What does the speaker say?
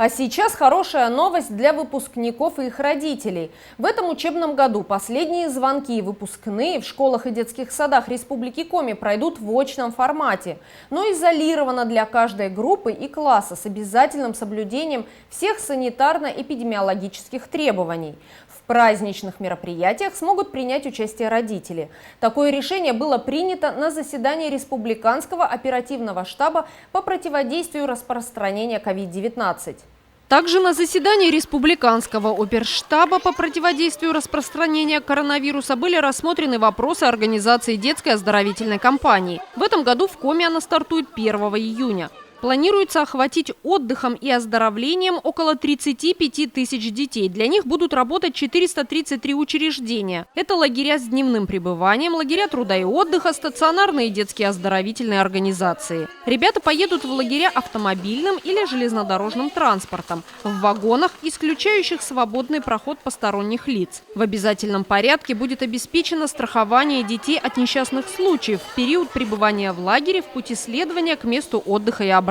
А сейчас хорошая новость для выпускников и их родителей. В этом учебном году последние звонки и выпускные в школах и детских садах Республики Коми пройдут в очном формате, но изолировано для каждой группы и класса с обязательным соблюдением всех санитарно-эпидемиологических требований. В праздничных мероприятиях смогут принять участие родители. Такое решение было принято на заседании Республиканского оперативного штаба по противодействию распространения COVID-19. Также на заседании Республиканского оперштаба по противодействию распространения коронавируса были рассмотрены вопросы организации детской оздоровительной кампании. В этом году в Коми она стартует 1 июня. Планируется охватить отдыхом и оздоровлением около 35 тысяч детей. Для них будут работать 433 учреждения. Это лагеря с дневным пребыванием, лагеря труда и отдыха, стационарные детские оздоровительные организации. Ребята поедут в лагеря автомобильным или железнодорожным транспортом, в вагонах, исключающих свободный проход посторонних лиц. В обязательном порядке будет обеспечено страхование детей от несчастных случаев в период пребывания в лагере в пути следования к месту отдыха и обратно.